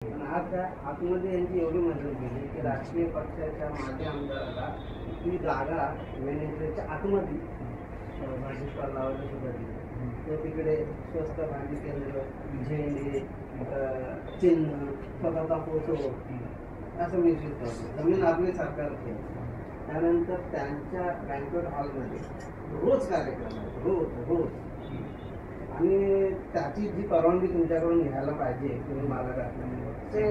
पण आज काय आतमध्ये यांची एवढी मदत केली की राष्ट्रीय पक्षाच्या माजी आमदाराला ती जागा मेन एंट्रीच्या आतमध्ये भाजीपाला लावायला सुद्धा दिली. तो तिकडे स्वस्त भाजी केंद्र, झेंडे, चिन्ह, स्वतःचा फोटो असं विषय जमीन आपली सरकार केली. त्यानंतर त्यांच्या बँक्वेट हॉलमध्ये रोज कार्यक्रम आहे, रोज आणि त्याची जी परवानगी तुमच्याकडून घ्यायला पाहिजे तुम्ही मला ते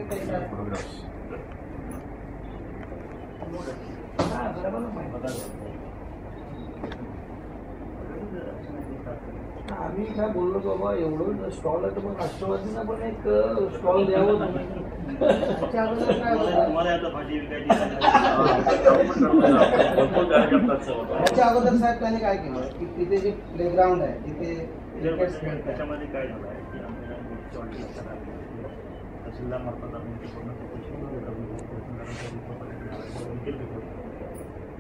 आम्ही काय बोललो बाबा एवढं स्टॉल आहे तर मग राष्ट्रवादींना पण एक स्टॉल द्यावं. त्याच्या अगोदर साहेब त्यांनी काय केलं की तिथे जे प्लेग्राऊंड आहे तिथे त्याच्यामध्ये काय झालं आहे की आमच्या तहसीलदारमार्फत आपण ते पूर्ण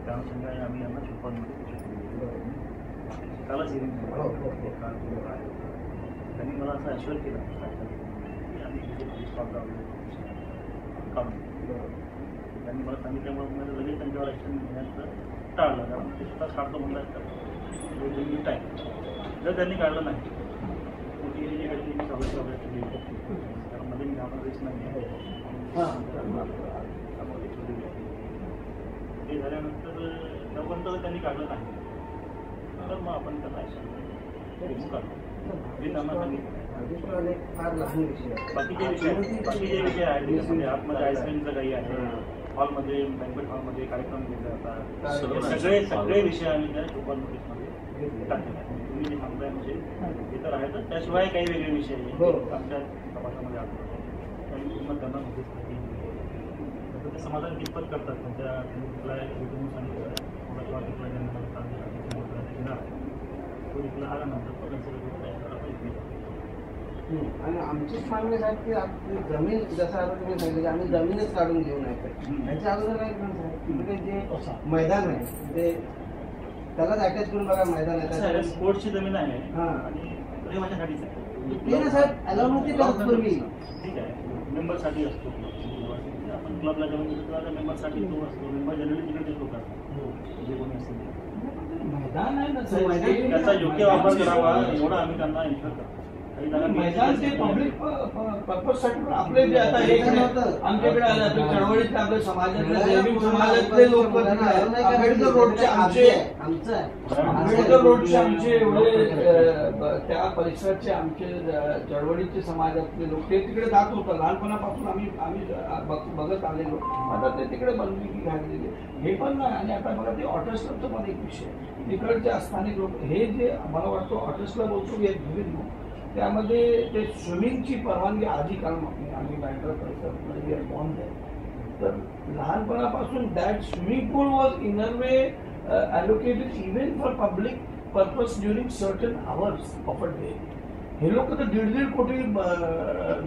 त्या अनुषंगाने आम्ही यांना शिकवणमध्ये कालच त्यांनी मला असं ॲश्युअर केलं की आम्ही तिथे स्टॉप काढून त्यांनी मला सांगितल्यामुळे मला लगेच त्यांच्यावर ॲक्शन घेण्याचं टाळलं. कारण ते सुद्धा काढतो म्हणतात टाईम जर त्यांनी काढलं नाही कुठे जी व्यक्ती सदस्य वगैरे दिली कारण मध्ये मी घाबरलीच नाही ते झाल्यानंतर त्यापर्यंत त्यांनी काढलं नाही तर मग आपण त्यांना ॲक्शन काढतो हे त्यांना सांगितलं. फार लहान विषय बाकीचे विषय आहेत त्याच्यामध्ये आतमध्ये आईस्क्रीमचं काही आहे, हॉलमध्ये बँक्वेट हॉलमध्ये कार्यक्रम घेतले जातात, सगळे विषय आम्ही त्या सुपर नोटीसमध्ये टाकलेले आहेत. तुम्ही जे सांगताय म्हणजे हे तर आहेतच, त्याशिवाय काही वेगळे विषय आहेत आमच्या तपासामध्ये आलो त्यांनी पूर्ण त्यांना नोटीस तर ते समाधान कितपत करतात त्यांच्या तिथला कुटुंब सांगितलं थोडा तिथला त्यांना तो तिथला आल्यानंतर तो आणि आमचीच मागणी साहेब की आपली जमीन जसं आता तुम्ही सांगितलं की आम्ही जमीनच काढून घेऊ नये. त्याच्या अगोदर काय तिकडे जे मैदान आहे ते त्यालाच अटॅच करून बघा मैदान आहे स्पोर्ट्सची जमीन आहे हां आणि प्रेमाच्यासाठीच आहे ते ना साहेब अलाव नव्हती करत पूर्वी. ठीक आहे मेंबरसाठी असतो आपण क्लबला जमीन घेतला तर मेंबरसाठी तो असतो. मेंबर जनरली तिकडे लोक असतात जे कोणी असतील मैदान आहे ना त्याचा योग्य वापर करावा एवढं आम्ही त्यांना इन्शुअर करतो. मैदान ते पब्लिक पर्पजसाठी पण आपले जे आता हे आमच्याकडे आलं चळवळीत आपल्या समाजातले जैविक समाजातले लोक आंबेडकर रोडचे आमचे एवढे त्या परिसराचे आमचे चळवळीचे समाजातले लोक ते तिकडे जात होतं लहानपणापासून आम्ही बघत आलेलो. आता ते तिकडे बंदी घातलेली हे पण नाही. आणि आता बघा ते ऑटोस क्लबचा पण एक विषय तिकडच्या स्थानिक लोक हे जे मला वाटतं ऑटोस क्लब होतो त्यामध्ये ते स्विमिंगची परवानगी आधी कारण आम्ही बँकर परिसरामध्ये बॉन्ड आहे तर लहानपणापासून that swimming pool was in a way allocated even for public purpose during certain hours of a day. हे लोक तर 1.5 कोटी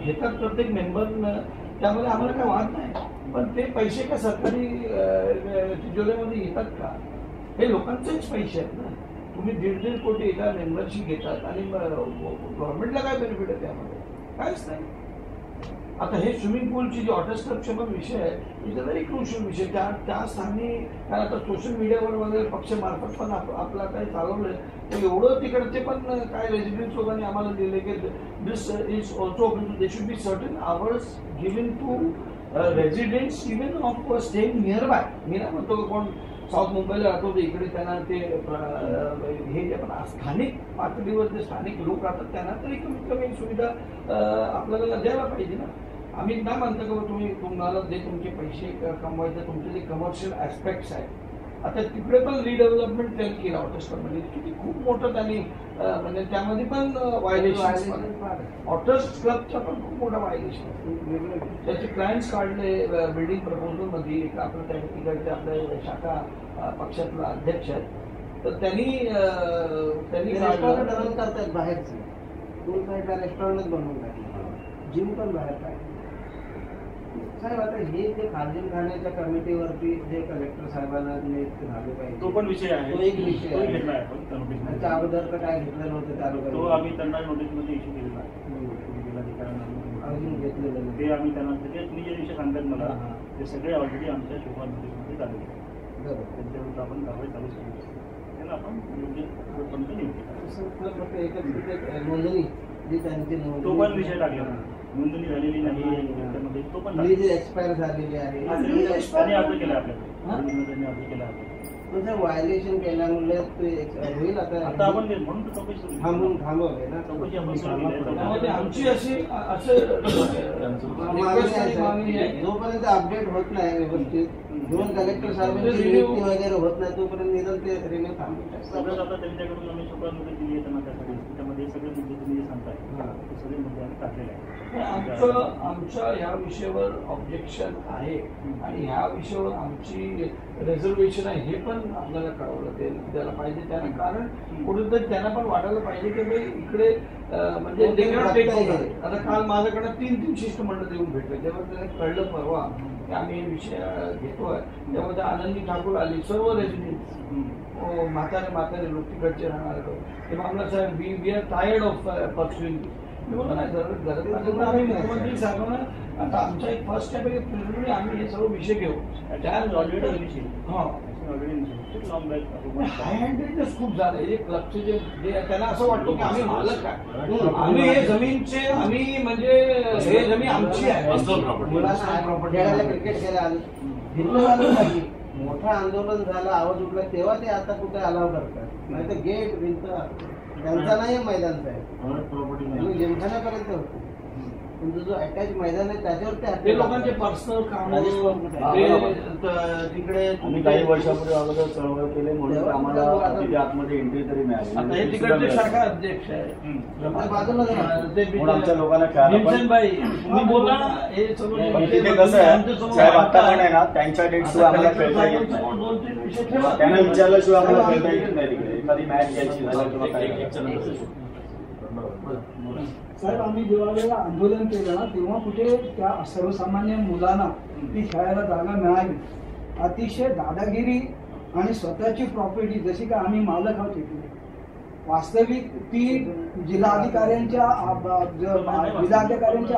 घेतात प्रत्येक मेंबरनं. त्यामध्ये आम्हाला काय वाद नाही पण ते पैसे का सरकारी तिजोरीमध्ये येतात का? हे लोकांचेच पैसे आहेत ना. तुम्ही 1.5 कोटी एका मेंबरशी घेतात आणि गव्हर्नमेंटला काय बेनिफिट आहे त्यामध्ये? काहीच नाही. आता हे स्विमिंग पूलची जी ऑटोस क्लबचे पण विषय आहे इज अ व्हेरी क्रुशियल विषय. त्या स्थानी कारण आता सोशल मीडियावर वगैरे पक्षामार्फत पण आपला काही चालवलंय तर एवढं तिकडचे पण काय रेसिडेंट्स लोकांनी आम्हाला दिले की this is also open they should be certain hours given to residents even of staying nearby. मी नाही म्हणतो कोण साऊथ मुंबईला राहतो इकडे त्यांना ते हे जे पण स्थानिक पातळीवर जे स्थानिक लोक राहतात त्यांना तरी कमीत कमी सुविधा आपल्याला द्यायला पाहिजे ना. आम्ही ना म्हणतो की तुम्हाला जे तुमचे पैसे कमवायचे तुमचे जे कमर्शियल ऍस्पेक्ट्स आहेत आता तिकडे पण रिडेव्हलपमेंट त्यांनी केलं ऑटोस क्लबमध्ये किती खूप मोठं त्यांनी म्हणजे त्यामध्ये पण व्हायलेशन ऑटोस क्लबचा पण खूप मोठा व्हायलेशन त्याचे क्लायंट्स काढले बिल्डिंग प्रपोजलमध्ये एक आपलं त्या तिकडचे आपल्या शाखा पक्षातला अध्यक्ष आहेत तर त्यांनी रेस्टॉरंट करतात बाहेरचे 2 साईडला रेस्टॉरंटच बनवून टाकले जिम पण बाहेर काय साहेब. आता हे जे खाजगी खाण्याच्या कमिटीवरती जे कलेक्टर साहेबांना नियुक्त झाले पाहिजे तो पण विषय आहे. तो एक विषय आहे. घेतला आहे त्याच्या अगोदर तर काय घेतलं नव्हतं तो आम्ही त्यांना नोटीसमध्ये इश्यू केलेला आहे. अजून घेतलेलं नाही. ते आम्ही त्यांना म्हणजे तुम्ही जे विषय सांगतात मला हां. ते सगळे ऑलरेडी आमच्या शोभा नोटीसमध्ये झालेले आहेत. बरोबर. त्यांच्याविरुद्ध आपण कारवाई चालू केली त्याला आपण योग्य पर्यंत नियुक्ती करू. तसं तुला फक्त एकच एक नोंदणी जी त्यांची नोंदणी तो पण विषय टाकला नोंदणी झालेली नाही त्यामध्ये तो पण जी एक्सपायर झालेली आहे त्यांनी अर्ज केला आपल्याकडे त्यांनी अर्ज केला आपल्याकडे म्हणजे व्हायलेशन केल्यामुळे ते होईल आता आता आपण म्हणून तर चौकशी सुरू थांबून थांबवले ना चौकशी आपण सुरू केली आहे. त्यामध्ये आमची अशी असं मागणी आहे. जोपर्यंत अपडेट होत नाही व्यवस्थित दोन कलेक्टर साहेबांची नियुक्ती वगैरे होत नाही तोपर्यंत निदान ते रिन्यू थांबवतात. सगळं आता त्यांच्याकडून आम्ही शोभा नोटीस दिली आहे त्यांना त्यासाठी त्यामध्ये सगळे मुद्दे तुम्ही जे सांगताय ते सगळे मुद्दे आम्ही टाकलेले आहेत. आमच्या ह्या विषयावर ऑब्जेक्शन आहे आणि ह्या विषयावर आमची रिझर्वेशन आहे हे पण आपल्याला कळवलं द्यायला पाहिजे त्यांना. कारण कुठेतरी त्यांना पण वाटायला पाहिजे की भाई इकडे म्हणजे आता काल माझ्याकडे 3 शिष्टमंडळ येऊन भेटले तेव्हा त्यांना कळलं परवा की आम्ही हे विषय घेतोय. त्यामध्ये आनंदी ठाकूर आली सर्व रेसिडेंट म्हातारे लोक तिकडचे राहणारे लोक तेव्हा आम्हाला साहेब वी आर टायर्ड ऑफ परस्युइंग. आम्ही मुख्यमंत्री साहेबांना आता आमचा एक फर्स्ट स्टेप आहे प्रिलिमिनरी आम्ही हे सर्व विषय घेऊ हाय हँडेडनेस खूप झालं. एक लक्ष जे त्यांना असं वाटतं की आम्ही मालक आहे आम्ही हे जमीनचे आम्ही म्हणजे हे जमीन आमची आहे. मुलांना क्रिकेट खेळायला मोठं आंदोलन झालं आवाज उठला तेव्हा ते आता कुठे अलाव करतात नाही तर गेट भिंत त्यांचा नाही मैदानचा आहे जिमखान्यापर्यंत होतो. पण जो अटॅच मैदान आहे त्याच्यावर ते लोकांचे पर्सनल काम तिकडे आम्ही काही वर्षापूर्वी अगोदर चळवळ केले म्हणून आम्हाला तिथे आतमध्ये एंट्री तरी मिळाली. तिकडचे शाखा अध्यक्ष आहे म्हणून आमच्या लोकांना तुम्ही बोला हे तिथे कसं आहे साहेब आता पण आहे ना त्यांच्या डेटशिवाय आम्हाला खेळता येत नाही. त्यांना विचारल्याशिवाय आम्हाला खेळता येत नाही तिकडे एखादी मॅच घ्यायची झालं किंवा काय. साहेब आम्ही जेव्हा आंदोलन केलं ना तेव्हा कुठे त्या सर्वसामान्य मुलांना ती खेळायला जागा मिळाली. अतिशय दादागिरी आणि स्वतःची प्रॉपर्टी जशी का आम्ही मालक आहोत तिथे वास्तविक ती जिल्हाधिकाऱ्यांच्या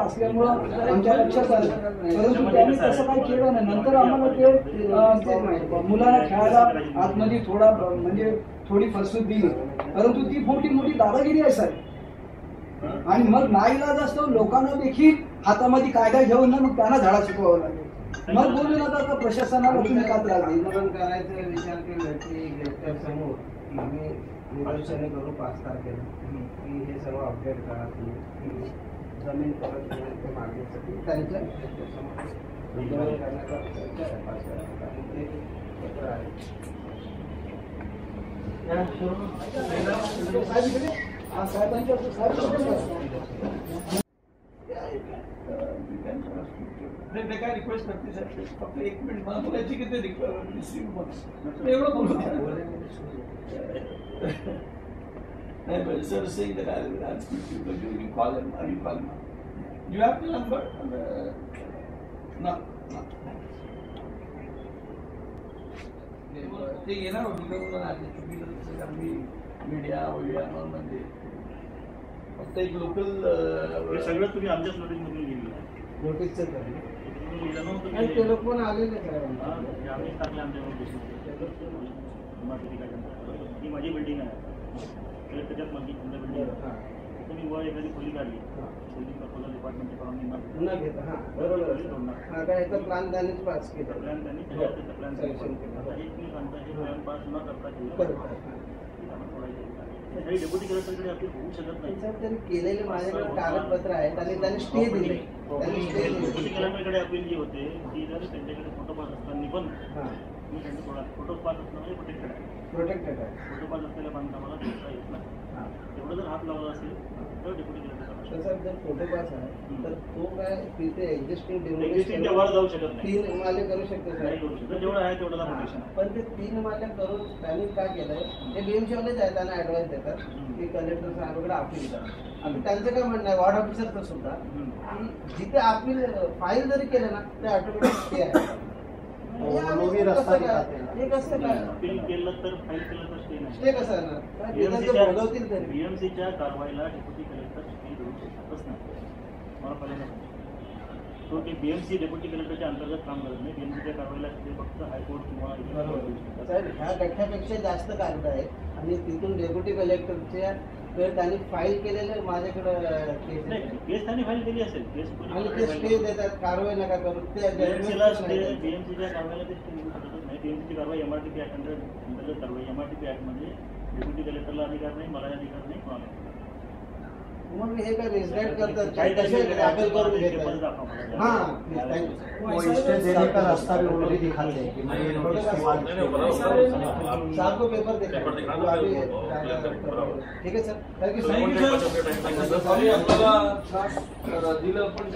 असल्यामुळं आमच्या लक्षात आलं. परंतु त्यांनी तसं काही केलं नाही. नंतर आम्हाला ते मुलांना खेळायला आतमध्ये थोडा म्हणजे थोडी फसवून दिली परंतु ती मोठी दादागिरी आहे साहेब. आणि मग नाईलाज असतो लोकांना देखील हातामध्ये कायदा घेऊन ना मग त्यांना धडा शिकवावं लागेल. मग बोलू नका आता प्रशासनाला तुम्ही का त्रास आंदोलन करायचा विचार केला की गेटच्या समोर आम्ही निदर्शने करू 5 तारखेला की हे सर्व अपडेट करा तुम्ही जमीन परत घेण्याच्या मागणीसाठी त्यांच्या गेटच्या समोर आंदोलन करण्याचा विचार आहे 5 तारखेला ते पत्र आहे. साहेबांच्या ते काय रिक्वेस्ट करते साहेब फक्त 1 मिनिट मला बोलायची की ते रिसिव्ह एवढं बोलू नाही sir saying that I'll speak to you, but you call him or you call him. You have the number? No. ते येणार होती चुकीचं मीडिया म्हणजे फक्त एक लोकल सगळं तुम्ही आमच्याच नोटीसमधून गेली नोटीसचं नव्हतं आणि ते लोक पण आलेले आम्ही टाकले आमच्या नोटीसमध्ये ही माझी बिल्डिंग आहे त्याच्यात माझी तुमच्या बिल्डिंग तुम्ही वर एखादी खोली काढली बिल्डिंग प्रपोजल डिपार्टमेंटच्या कडून न घेता हां बरोबर काय याचा प्लॅन त्यांनीच पास केला प्लॅन त्यांनी प्लॅन सँक्शन केला हे तुम्ही सांगता हे प्लॅन पास न करता डेप्युटी कलेक्टरकडे आपली होऊ शकत नाही. त्यांनी केलेले माझ्याकडे कागदपत्र आहेत आणि त्यांनी स्टे दिले. डेप्युटी कलेक्टरकडे अपील जी होते ती जर त्यांच्याकडे फोटो पास असताना पण मी त्यांचा फोटो पास असताना प्रोटेक्टेड आहे फोटो पास असलेल्या बांधकामाला देता येत नाही. एवढं जर हात लावला असेल तर डेप्युटी कलेक्टर तसं जर फोटो पास आहे तर तो काय तिथे एक्झिस्टिंग वर जाऊ शकत नाही. 3 माले करू शकतो नाही करू शकत जेवढं आहे तेवढं प्रोटेक्शन. पण ते 3 माले करून त्यांनी काय केलंय ते बीएमसीवालेच आहे त्यांना ऍडवाइस देतात की कलेक्टर साहेबांकडे अपील करा. आणि त्यांचं काय म्हणणं आहे वॉर्ड ऑफिसरचं सुद्धा की जिथे अपील फाईल जरी केलं ना ते ऑटोमॅटिक स्टे आहे. हे कसं काय अपील केलं तर फाईल केलं तर स्टे नाही. स्टे कसं आहे ना बीएमसीच्या कारवाईला डेप्युटी कलेक्टर स्टे देऊ शकतच नाही. मला पहिल्यांदा सांगितलं. तो ते बीएमसी डेप्युटी कलेक्टरच्या अंतर्गत काम करत नाही. बीएमसीच्या कारवाईला ते फक्त हायकोर्ट किंवा साहेब ह्या गठ्ठ्यापेक्षा जास्त कागद आहेत आणि तिथून डेप्युटी कलेक्टरच्या त्यांनी फाईल केलेलं माझ्याकडे केस आहे. केस त्यांनी फाईल केली असेल. केस आणि ते स्टे देतात, कारवाई नका करू. ते बीएमसीच्या कारवाईला ते स्टे देऊ शकतच नाही. बीएमसीची कारवाई एमआरटीपी ऍक्ट अंतर्गत कारवाई. एमआरटीपी ऍक्टमध्ये डेप्युटी कलेक्टरला अधिकार नाही, मला अधिकार नाही, कोणाला. मग हे काय रेजिडेंट करतात काय कसे दाखल करून घेतात. हाँ वो स्टे देने का रास्ता भी वो लोग दिखाते हैं कि मैं ये नोटिस के बाद साहब को पेपर देखा ठीक है सर. Thank you sir. आपल्याला दिलं पण